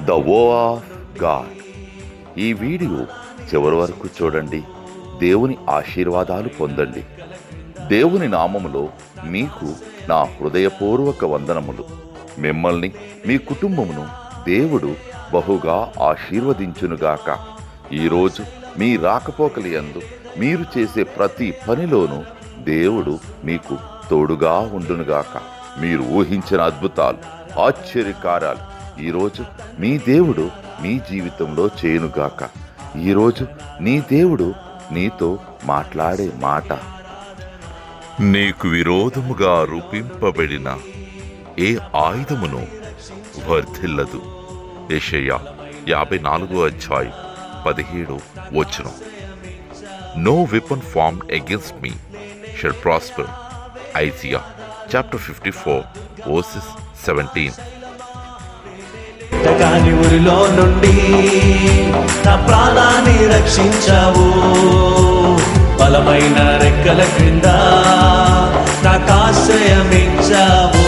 The వో of God. ఈ video చివరి వరకు చూడండి. దేవుని ఆశీర్వాదాలు పొందండి. దేవుని నామములో మీకు నా హృదయపూర్వక వందనములు. మిమ్మల్ని మీ కుటుంబమును దేవుడు బహుగా ఆశీర్వదించునుగాక. ఈరోజు మీ రాకపోకలి యందు మీరు చేసే ప్రతి పనిలోనూ దేవుడు మీకు తోడుగా ఉండునుగాక. మీరు ఊహించిన అద్భుతాలు, ఆశ్చర్యకార్యాలు ఈరోజు మీ దేవుడు మీ జీవితంలో చేయునుగాక. ఈరోజు నీ దేవుడు నీతో మాట్లాడే మాట, నీకు విరోధముగా రూపింపబడిన ఏ ఆయుధమును వర్ధిల్లదు. యెషయా 54:17. No weapon formed against me shall prosper. Isaiah 54:17. కాని ఊరిలో నుండి నా ప్రాణాన్ని రక్షించావు. బలమైన రెక్కల క్రింద నాకు ఆశ్రయమిచ్చావు.